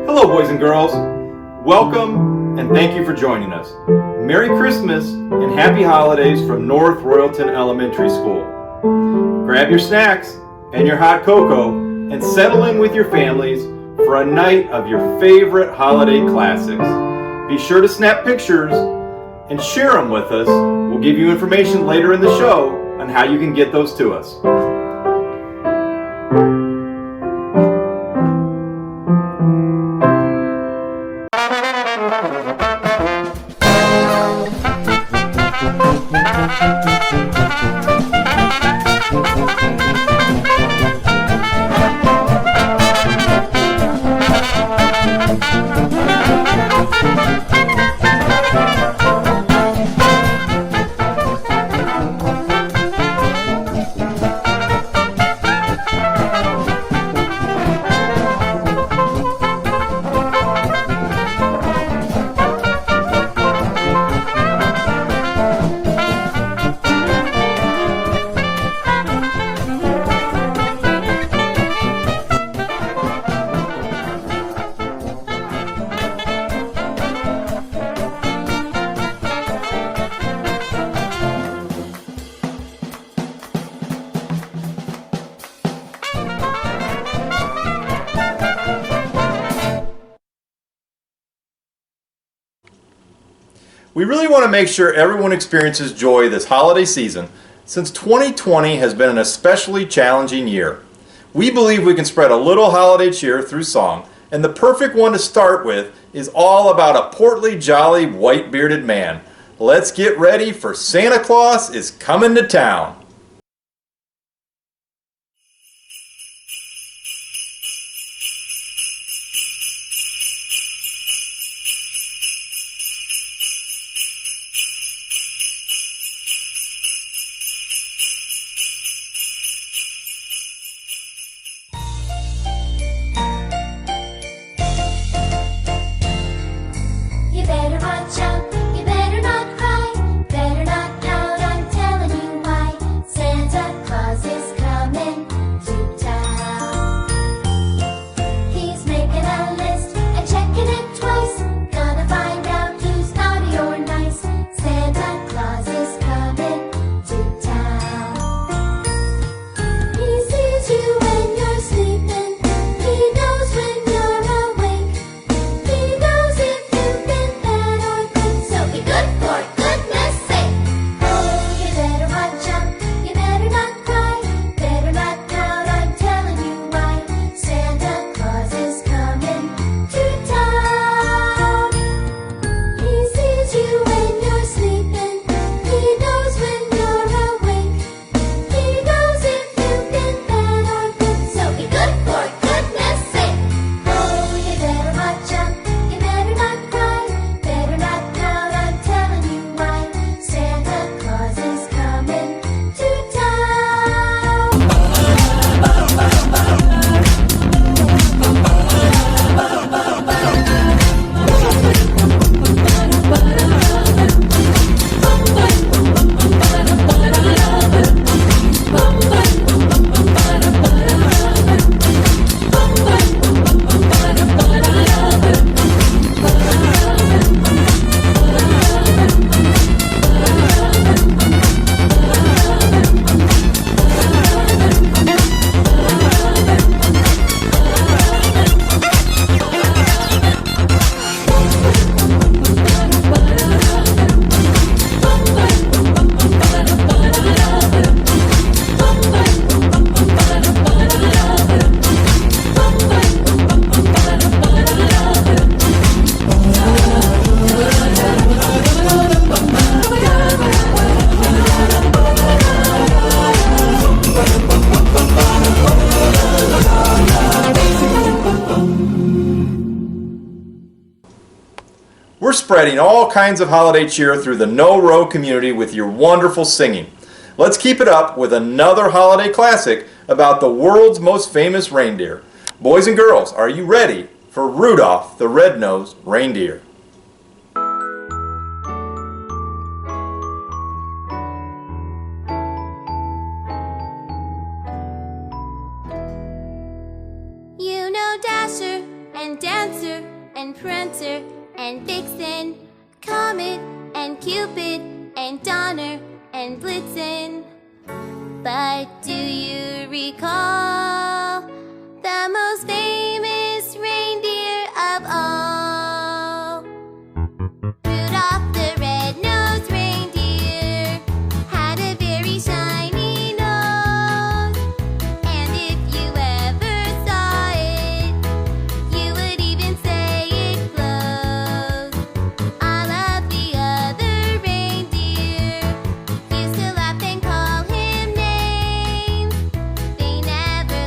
Hello, boys and girls. Welcome and thank you for joining us. Merry Christmas and Happy Holidays from North Royalton Elementary School. Grab your snacks and your hot cocoa and settle in with your families for a night of your favorite holiday classics. Be sure to snap pictures and share them with us. We'll give you information later in the show on how you can get those to us. We really want to make sure everyone experiences joy this holiday season, since 2020 has been an especially challenging year. We believe we can spread a little holiday cheer through song, and the perfect one to start with is all about a portly, jolly, white-bearded man. Let's get ready for Santa Claus is Coming to Town. You better watch out, you better not cry, better not pout, I'm telling you why. Santa Claus is coming to town. He's making a list and checking it twice, gonna find out who's naughty or nice. Santa Claus is coming to town. He sees you when you're sleeping, he knows when you're awake, he knows if you've been bad or good, so be good for goodness sake. Oh, you better watch out, you better not cry, better not pout, I'm telling you why. Santa Claus is coming to town. He sees you when you're sleeping, he knows when you're awake, he knows if you've been bad or good, so be good for goodness sake. Oh, you better watch out, you better not cry, better not pout, I'm telling you why. Santa Claus is coming to town. We're spreading all kinds of holiday cheer through the No Row community with your wonderful singing. Let's keep it up with another holiday classic about the world's most famous reindeer. Boys and girls, are you ready for Rudolph the Red-Nosed Reindeer? You know Dasher and Dancer and Prancer and Vixen, Comet and Cupid and Donner and Blitzen. But do you recall the most famous reindeer of all? Rudolph the red-nosed reindeer had a very shiny nose, and if you ever saw it, you would even say it glows. All of the other reindeer used to laugh and call him names. They never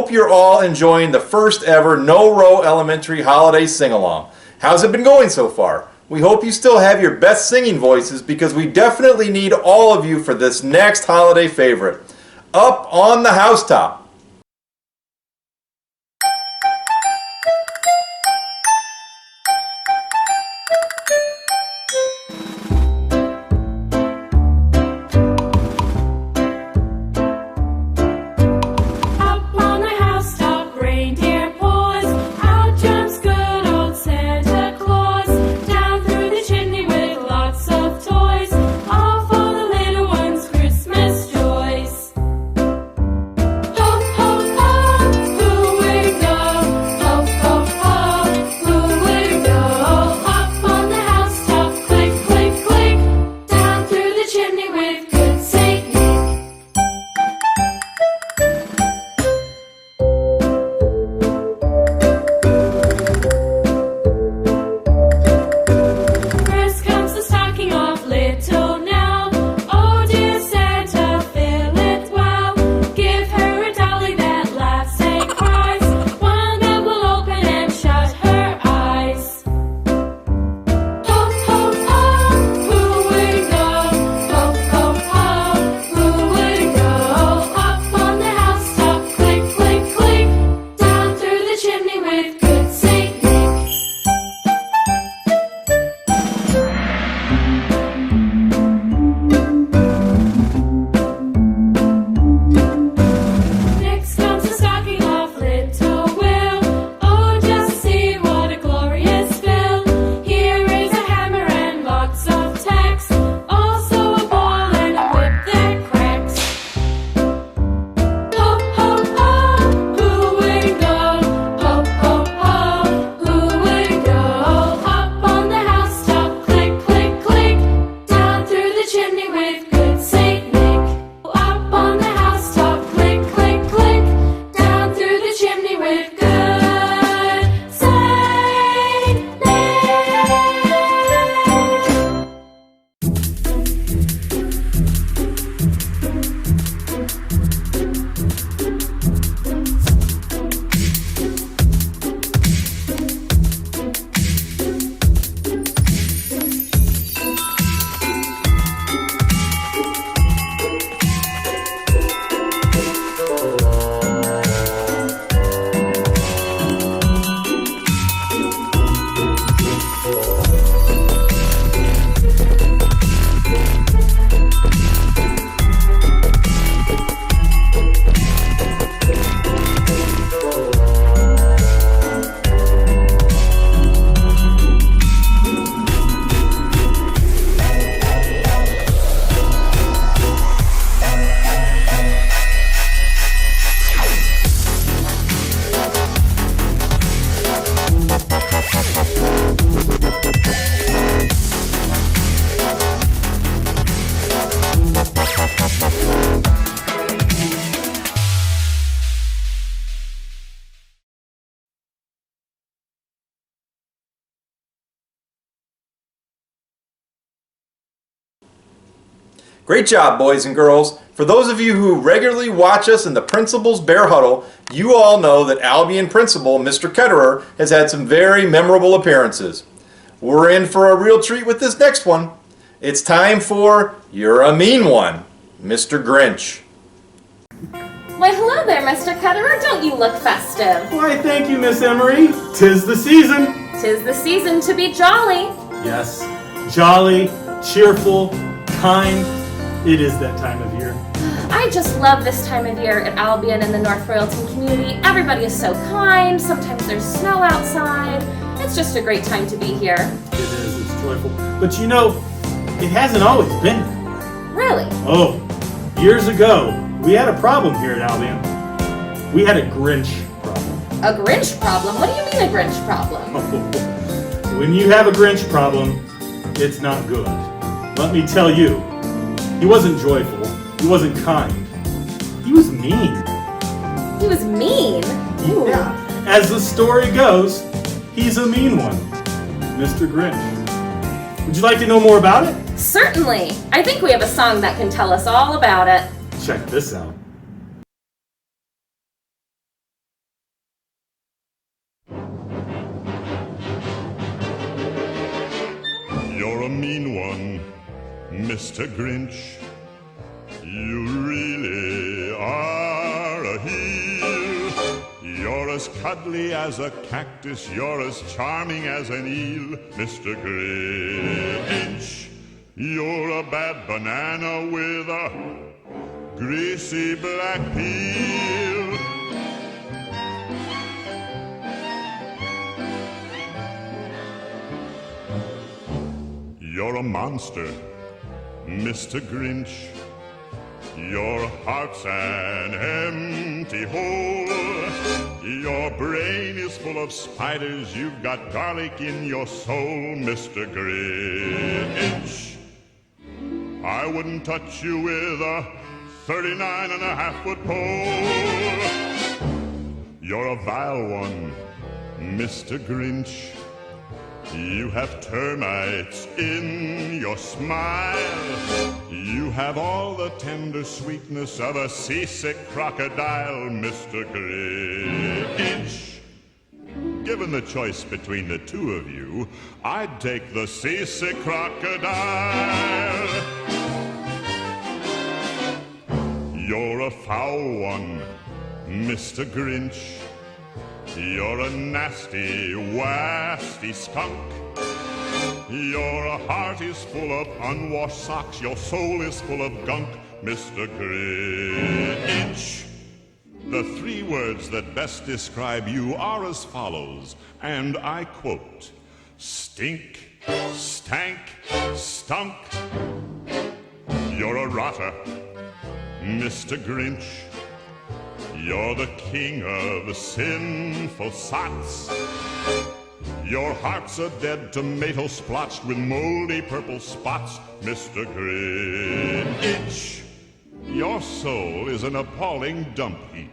hope you're all enjoying the first ever No Row Elementary Holiday Sing-Along. How's it been going so far? We hope you still have your best singing voices because we definitely need all of you for this next holiday favorite. Up on the Housetop. Great job, boys and girls. For those of you who regularly watch us in the Principal's Bear Huddle, you all know that Albion Principal, Mr. Ketterer, has had some very memorable appearances. We're in for a real treat with this next one. It's time for You're a Mean One, Mr. Grinch. Why, hello there, Mr. Ketterer. Don't you look festive? Why, thank you, Miss Emery. 'Tis the season. 'Tis the season to be jolly. Yes, jolly, cheerful, kind. It is that time of year. I just love this time of year at Albion and the North Royalton community. Everybody is so kind. Sometimes there's snow outside. It's just a great time to be here. It is, it's joyful. But you know, it hasn't always been. Really? Oh, years ago, we had a problem here at Albion. We had a Grinch problem. A Grinch problem? What do you mean a Grinch problem? When you have a Grinch problem, it's not good. Let me tell you, he wasn't joyful. He wasn't kind. He was mean. He was mean? Ooh. Yeah. As the story goes, he's a mean one, Mr. Grinch. Would you like to know more about it? Certainly. I think we have a song that can tell us all about it. Check this out. a mean one, Mr. Grinch. You really are a heel. You're as cuddly as a cactus, you're as charming as an eel, Mr. Grinch. You're a bad banana with a greasy black peel. You're a monster, Mr. Grinch. Your heart's an empty hole. Your brain is full of spiders. You've got garlic in your soul, Mr. Grinch. I wouldn't touch you with a 39.5-foot pole. You're a vile one, Mr. Grinch. You have termites in your smile. You have all the tender sweetness of a seasick crocodile, Mr. Grinch. Given the choice between the two of you, I'd take the seasick crocodile. You're a foul one, Mr. Grinch. You're a nasty, wasty skunk. Your heart is full of unwashed socks. Your soul is full of gunk, Mr. Grinch. The three words that best describe you are as follows, and I quote: stink, stank, stunk. You're a rotter, Mr. Grinch. You're the king of sinful sots. Your heart's a dead tomato splotched with moldy purple spots, Mr. Grinch. Your soul is an appalling dump heap,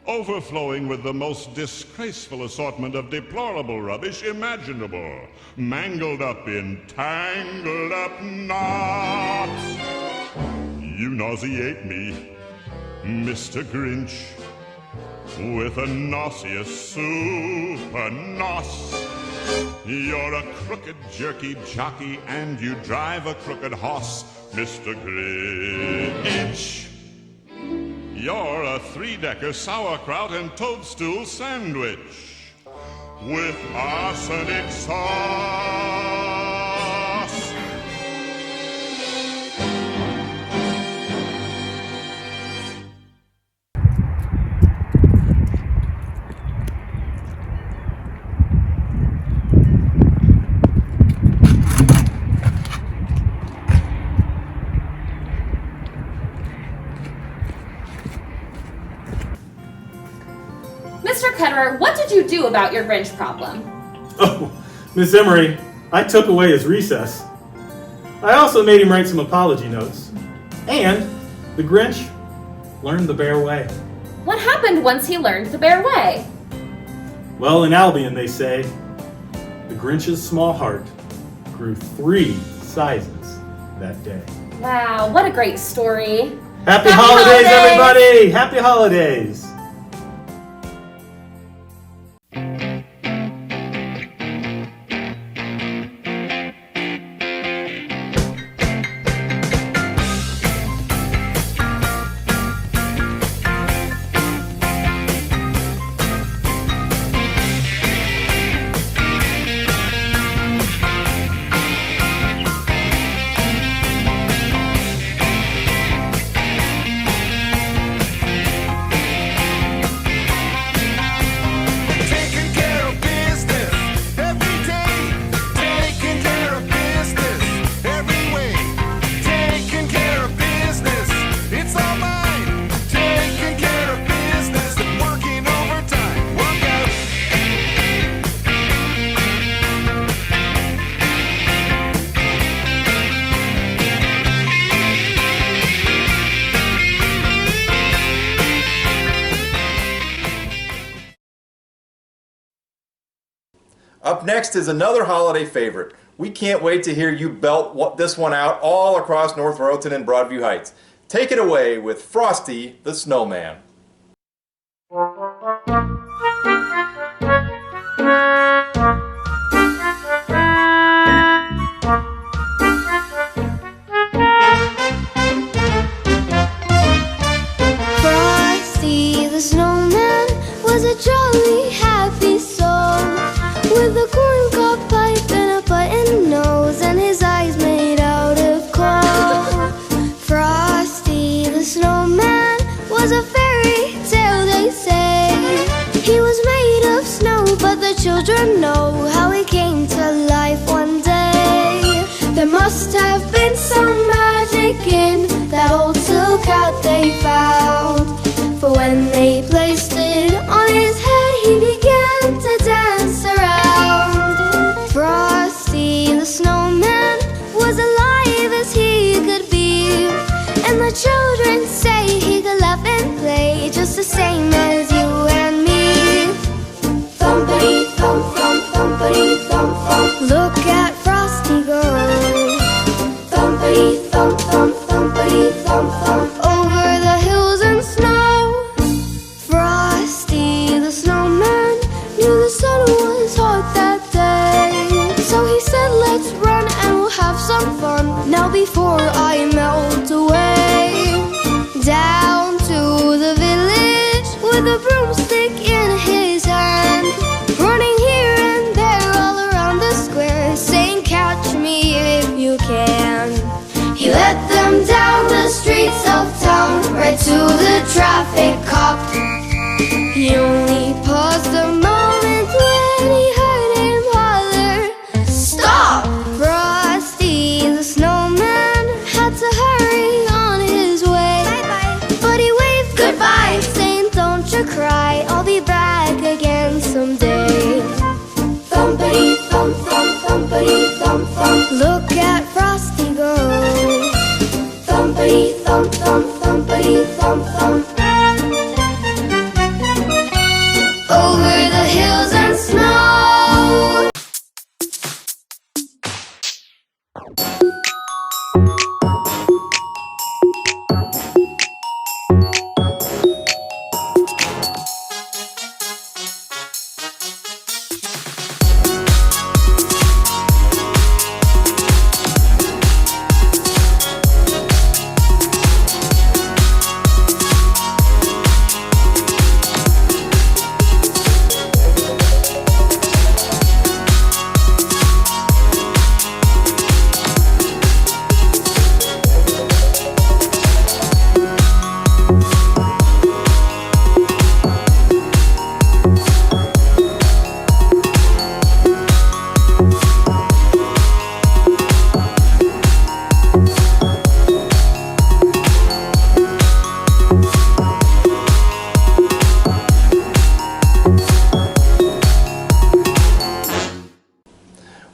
overflowing with the most disgraceful assortment of deplorable rubbish imaginable, mangled up in tangled up knots. You nauseate me, Mr. Grinch, with a nauseous super nos. You're a crooked jerky jockey and you drive a crooked hoss, Mr. Grinch. You're a three-decker sauerkraut and toadstool sandwich with arsenic sauce. Mr. Ketterer, what did you do about your Grinch problem? Oh, Miss Emery, I took away his recess. I also made him write some apology notes. And the Grinch learned the bear way. What happened once he learned the bear way? Well, in Albion they say, the Grinch's small heart grew 3 sizes that day. Wow, what a great story. Happy holidays, everybody! Happy holidays! Up next is another holiday favorite. We can't wait to hear you belt this one out all across North Royalton and Broadview Heights. Take it away with Frosty the Snowman. children know how he came to life one day. There must have been some magic in that old silk hat they found. For when they placed it on his head, he began to dance around. Frosty the snowman was alive as he could be, and the children say he could laugh and play just the same as you and me. Thumpity thump thump, thumpity thump thump, look at Frosty go. Thumpity thump thump, thumpity thump thump, over the hills and snow. Frosty the snowman knew the sun was hot that day, so he said, let's run and we'll have some fun now before I melt away. Down to the village with a broomstick in his hand, running here and there all around the square, saying, catch me if you can. He led them down the streets of town, right to the traffic cop. He only paused a moment when he heard him holler, stop! Frosty the snowman had to hurry on his way. Bye-bye. But he waved goodbye, saying, don't you cry, I'll be back again someday. Thumpity thump thump, thumpity thump thump, look at Frosty go. Thumpity thump thump, thumpity thump thump, over the hills and snow.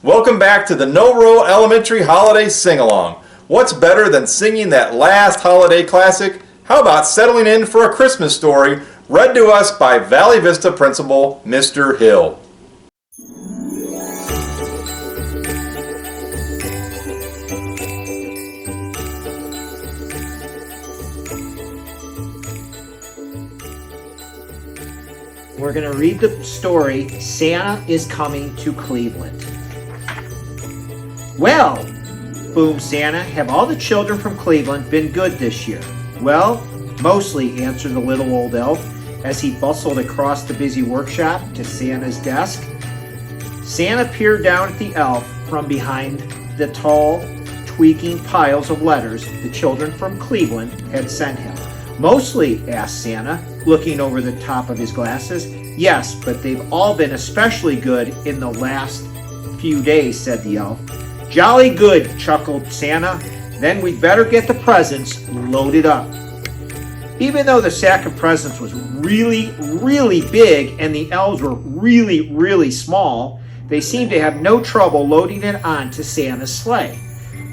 Welcome back to the North Royalton Elementary Holiday Sing-Along. What's better than singing that last holiday classic? How about settling in for a Christmas story read to us by Valley Vista Principal Mr. Hill. We're going to read the story, Santa is Coming to Cleveland. Well, boomed Santa, have all the children from Cleveland been good this year? Well, mostly, answered the little old elf as he bustled across the busy workshop to Santa's desk. Santa peered down at the elf from behind the tall, tweaking piles of letters the children from Cleveland had sent him. Mostly, asked Santa, looking over the top of his glasses. Yes, but they've all been especially good in the last few days, said the elf. Jolly good, chuckled Santa. Then we'd better get the presents loaded up. Even though the sack of presents was really, really big and the elves were really, really small, they seemed to have no trouble loading it onto Santa's sleigh.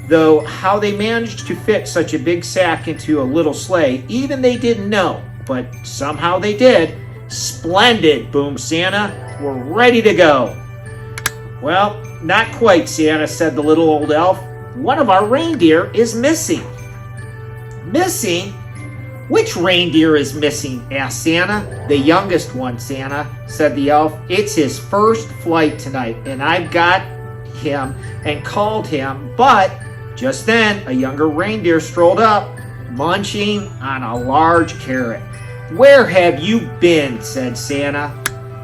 Though how they managed to fit such a big sack into a little sleigh, even they didn't know. But somehow they did. Splendid, boomed Santa. We're ready to go. Well, not quite, Santa, said the little old elf. One of our reindeer is missing. Missing? Which reindeer is missing? Asked Santa. The youngest one, Santa, said the elf. It's his first flight tonight, and I've got him and called him, but just then a younger reindeer strolled up, munching on a large carrot. Where have you been? Said Santa.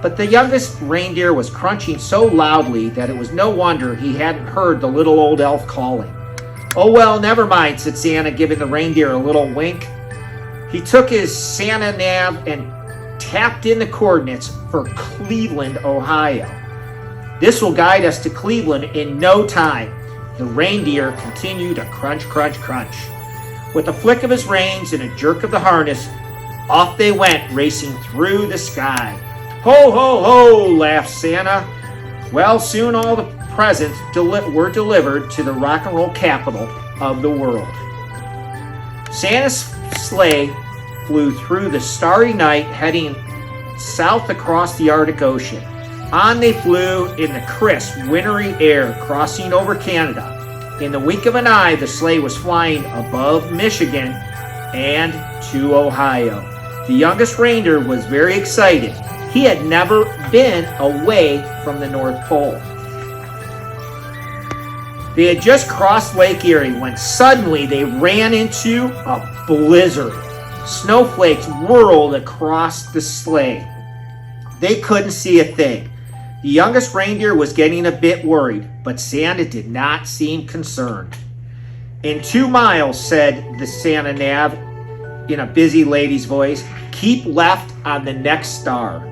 But the youngest reindeer was crunching so loudly that it was no wonder he hadn't heard the little old elf calling. Oh well, never mind, said Santa, giving the reindeer a little wink. He took his Santa nav and tapped in the coordinates for Cleveland, Ohio. This will guide us to Cleveland in no time." The reindeer continued to crunch, crunch, crunch. With a flick of his reins and a jerk of the harness, off they went, racing through the sky. "Ho, ho, ho," laughed Santa. Well, soon all the presents were delivered to the rock and roll capital of the world. Santa's sleigh flew through the starry night, heading south across the Arctic Ocean. On they flew in the crisp, wintry air, crossing over Canada. In the wink of an eye, the sleigh was flying above Michigan and to Ohio. The youngest reindeer was very excited. He had never been away from the North Pole. They had just crossed Lake Erie when suddenly they ran into a blizzard. Snowflakes whirled across the sleigh. They couldn't see a thing. The youngest reindeer was getting a bit worried, but Santa did not seem concerned. "In 2 miles, said the Santa nav in a busy lady's voice, "keep left on the next star."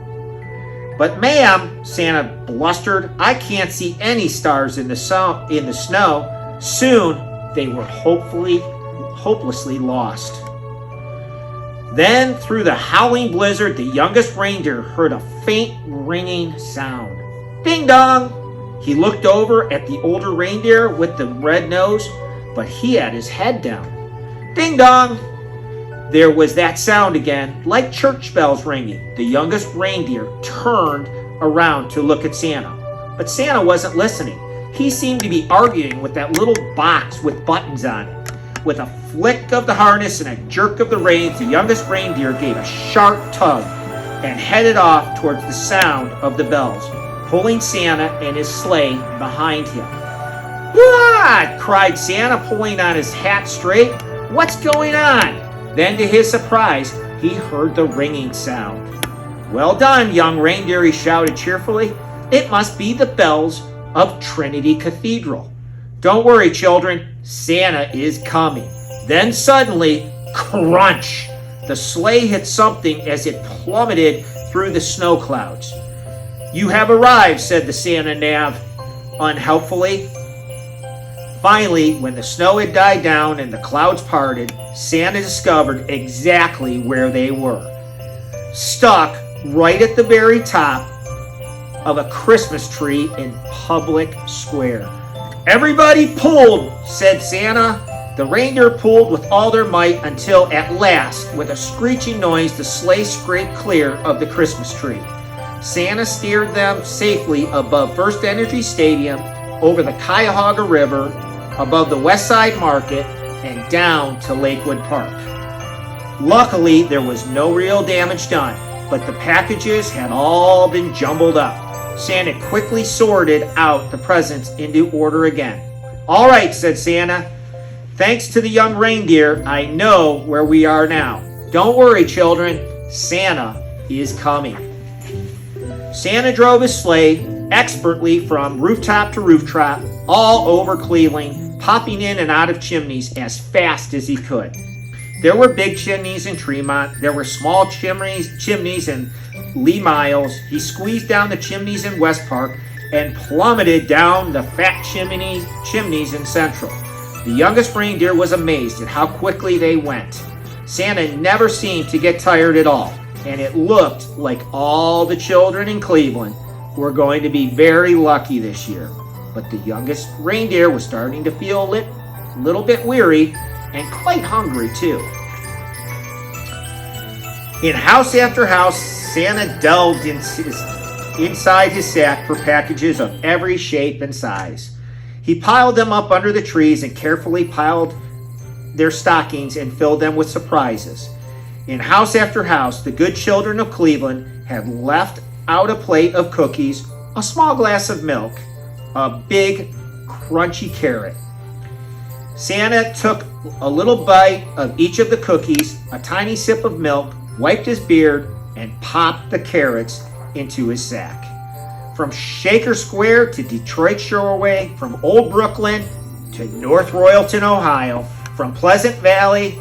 "But ma'am," Santa blustered, "I can't see any stars in the snow." Soon they were hopelessly lost. Then through the howling blizzard, the youngest reindeer heard a faint ringing sound. Ding dong! He looked over at the older reindeer with the red nose, but he had his head down. Ding dong! There was that sound again, like church bells ringing. The youngest reindeer turned around to look at Santa, but Santa wasn't listening. He seemed to be arguing with that little box with buttons on it. With a flick of the harness and a jerk of the reins, the youngest reindeer gave a sharp tug and headed off towards the sound of the bells, pulling Santa and his sleigh behind him. "What?" cried Santa, pulling on his hat straight. "What's going on?" Then, to his surprise, he heard the ringing sound. "Well done, young reindeer," he shouted cheerfully. "It must be the bells of Trinity Cathedral. Don't worry, children, Santa is coming." Then suddenly, crunch! The sleigh hit something as it plummeted through the snow clouds. "You have arrived," said the Santa nav unhelpfully. Finally, when the snow had died down and the clouds parted, Santa discovered exactly where they were. Stuck right at the very top of a Christmas tree in Public Square. "Everybody pulled," said Santa. The reindeer pulled with all their might until at last, with a screeching noise, the sleigh scraped clear of the Christmas tree. Santa steered them safely above First Energy Stadium, over the Cuyahoga River, above the West Side Market, and down to Lakewood Park. Luckily, there was no real damage done, but the packages had all been jumbled up. Santa quickly sorted out the presents into order again. "All right," said Santa. "Thanks to the young reindeer, I know where we are now. Don't worry, children, Santa is coming." Santa drove his sleigh expertly from rooftop to rooftop, all over Cleveland, popping in and out of chimneys as fast as he could. There were big chimneys in Tremont. There were small chimneys in Lee Miles. He squeezed down the chimneys in West Park and plummeted down the fat chimneys in Central. The youngest reindeer was amazed at how quickly they went. Santa never seemed to get tired at all, and it looked like all the children in Cleveland were going to be very lucky this year. But the youngest reindeer was starting to feel a little bit weary and quite hungry too. In house after house, Santa delved inside his sack for packages of every shape and size. He piled them up under the trees and carefully piled their stockings and filled them with surprises. In house after house, the good children of Cleveland had left out a plate of cookies, a small glass of milk, a big crunchy carrot. Santa took a little bite of each of the cookies, a tiny sip of milk, wiped his beard, and popped the carrots into his sack. From Shaker Square to Detroit Shoreway, from Old Brooklyn to North Royalton, Ohio, from Pleasant Valley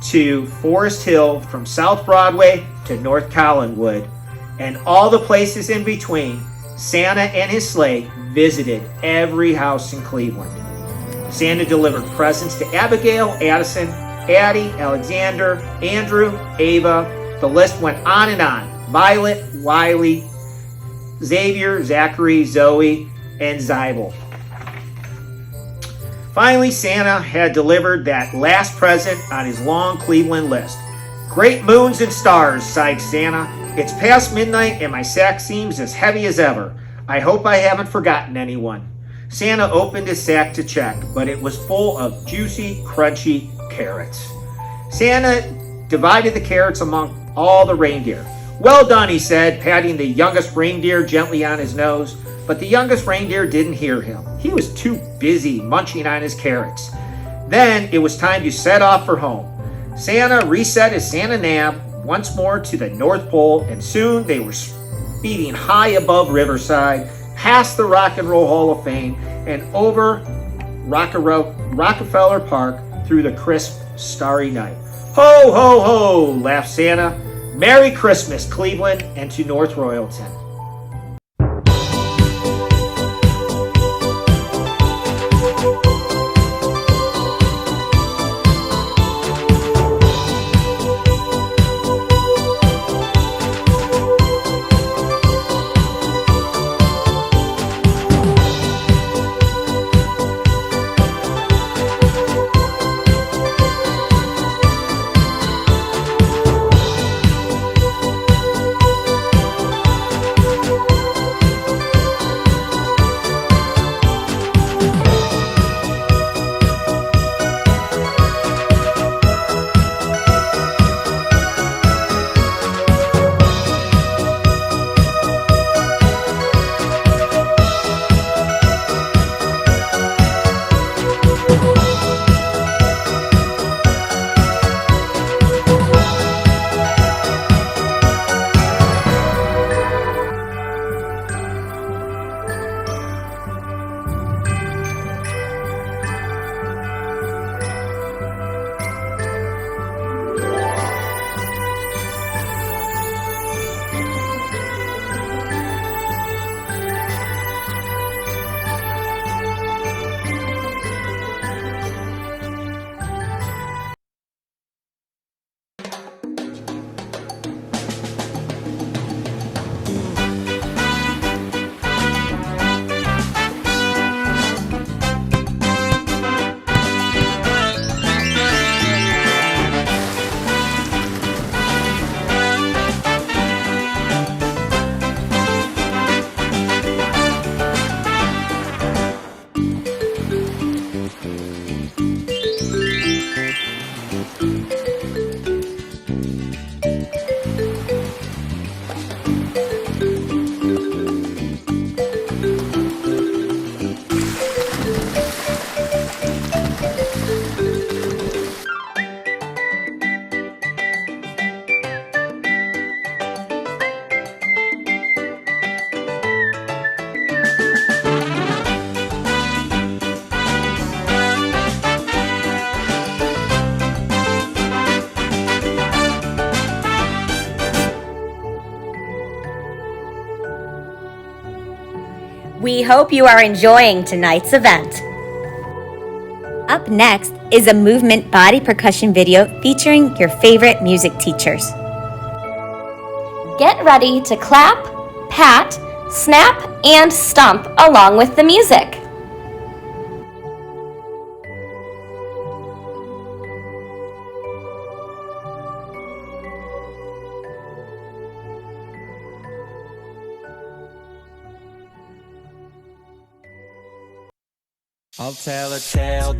to Forest Hill, from South Broadway to North Collinwood, and all the places in between, Santa and his sleigh visited every house in Cleveland. Santa delivered presents to Abigail, Addison, Addie, Alexander, Andrew, Ava. The list went on and on. Violet, Wiley, Xavier, Zachary, Zoe, and Zybel. Finally, Santa had delivered that last present on his long Cleveland list. Great moons and stars, sighed Santa. It's past midnight and my sack seems as heavy as ever. I hope I haven't forgotten anyone. Santa opened his sack to check, but it was full of juicy, crunchy carrots. Santa divided the carrots among all the reindeer. Well done, he said, patting the youngest reindeer gently on his nose. But the youngest reindeer didn't hear him. He was too busy munching on his carrots. Then it was time to set off for home. Santa reset his Santa nav once more to the North Pole, and soon they were speeding high above Riverside, past the Rock and Roll Hall of Fame, and over Rockefeller Park through the crisp, starry night. Ho, ho, ho, laughed Santa. Merry Christmas, Cleveland, and to North Royalton. We hope you are enjoying tonight's event. Up next is a movement body percussion video featuring your favorite music teachers. Get ready to clap, pat, snap, and stomp along with the music. I'll tell a tale,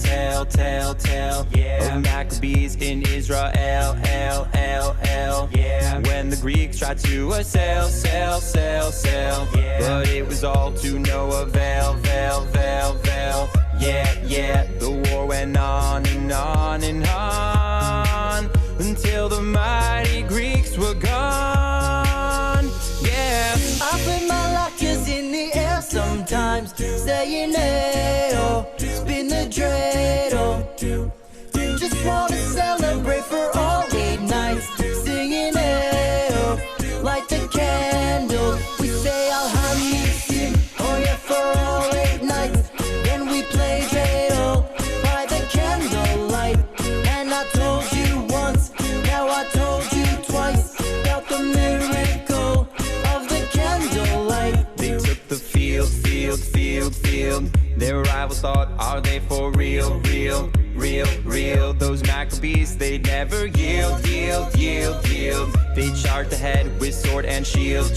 yeah. Of Maccabees in Israel, yeah. When the Greeks tried to sail, yeah. But it was all to no avail, yeah. The war went on and on and on until the mighty Greeks were gone, yeah. I put my lockers in the air sometimes, saying hey-oh, spin the dreidel. Just wanna celebrate for all 8 nights, singing hey-oh, light the candles. We say Alhamdulillah. field. Their rivals thought, are they for real? Those Maccabees, they'd never yield. They charged ahead with sword and shield.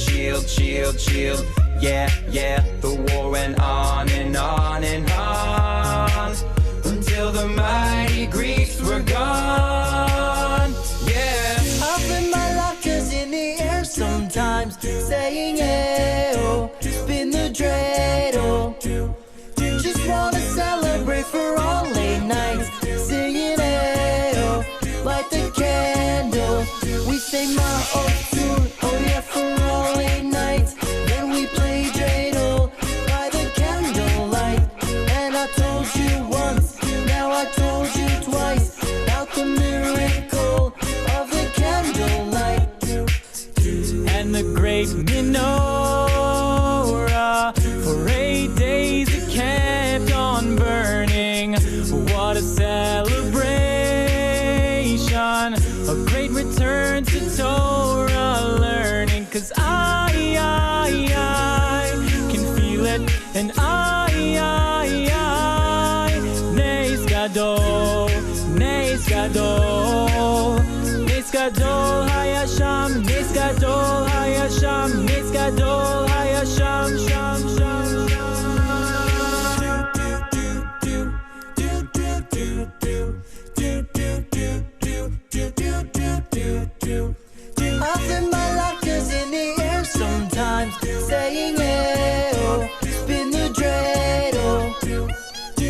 Yeah, the war went on and on and on, until the mighty Greeks were gone. Yeah. Up in my lockers in the air sometimes, saying, hey, oh, spin the dreidel. Just wanna celebrate for all late nights, singing, hey, oh, light the candle. We say, ma, oh, tune, oh yeah, for all late nights. Then we play dreidel by the candlelight. And I told you once, now I told you twice, about the miracle of the candlelight. And the great menorah, for 8 days it kept on burning. What a celebration, a great return to Torah learning. 'Cause I can feel it, and Nes Gadol, Nes Gadol, Nes Gadol Hayasham, Nes Gadol Hayasham, Nes Gadol Hayasham, sham, sham, Up in my lockers in the air sometimes, saying, hey, oh, spin the dreidel.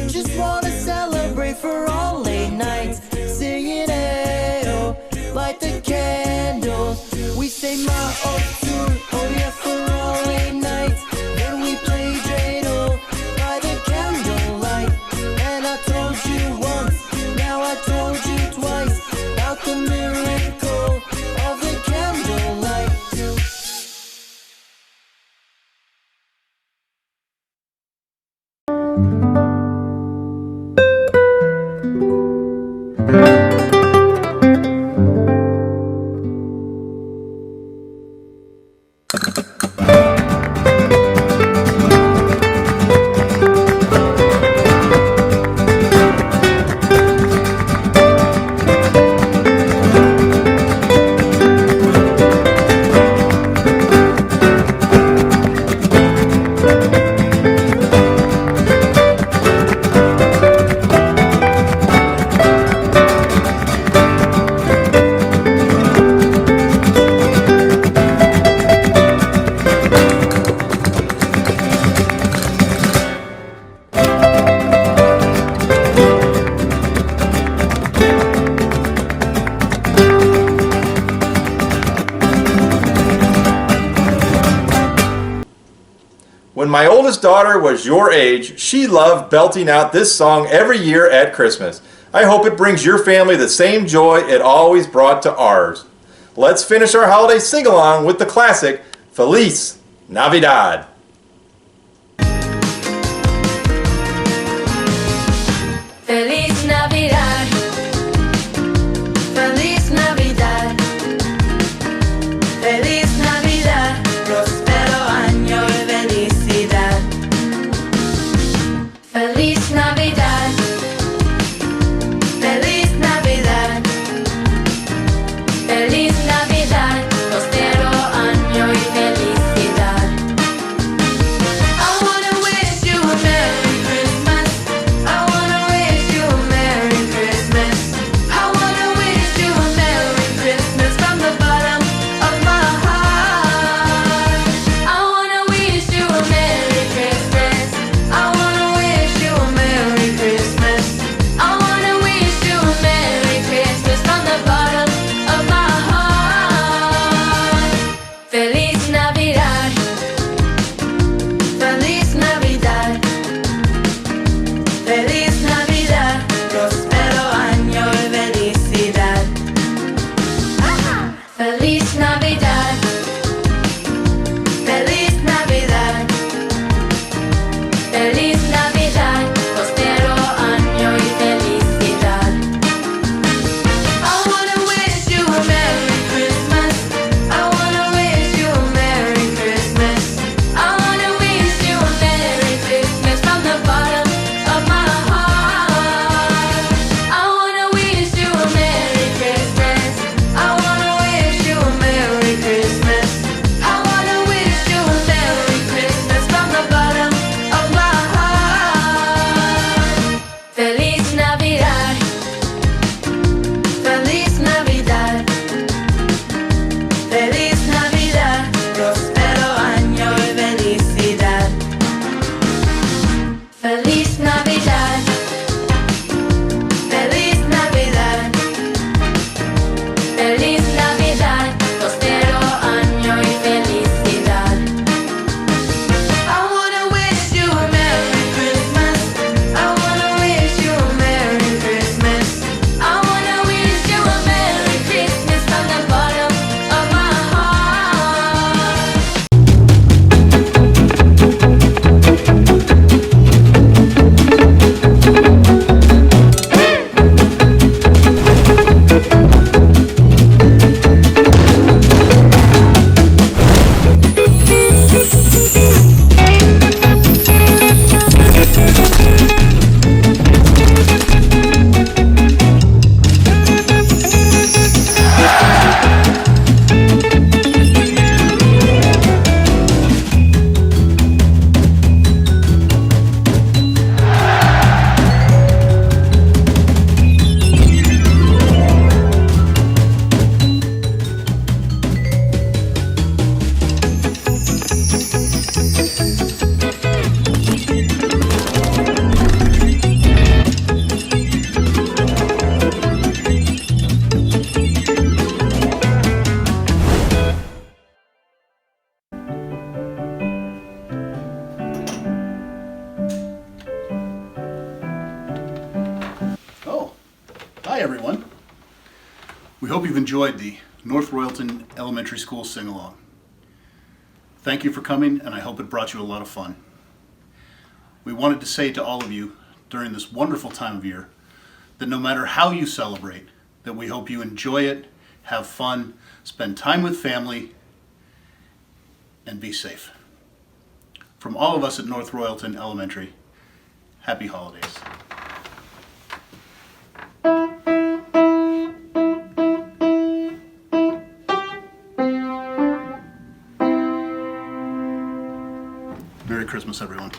Just wanna celebrate for all late nights, singing, hey, oh, light the candles. We say, ma, oh, tune, oh yeah, for all late nights. Then we play dreidel by the candlelight. And I told you once, now I told you twice, about the miracle of the candlelight. When my oldest daughter was your age, she loved belting out this song every year at Christmas. I hope it brings your family the same joy it always brought to ours. Let's finish our holiday sing-along with the classic Feliz Navidad. Feliz Navidad. Feliz Navidad. Feliz Navidad. Próspero año y felicidad. Feliz Navidad. Feliz Navidad. Feliz Navidad. Próspero año y felicidad. Hi everyone. We hope you've enjoyed the North Royalton Elementary Schools sing-along. Thank you for coming, and I hope it brought you a lot of fun. We wanted to say to all of you during this wonderful time of year that no matter how you celebrate, that we hope you enjoy it, have fun, spend time with family, and be safe. From all of us at North Royalton Elementary, happy holidays. Merry Christmas, everyone.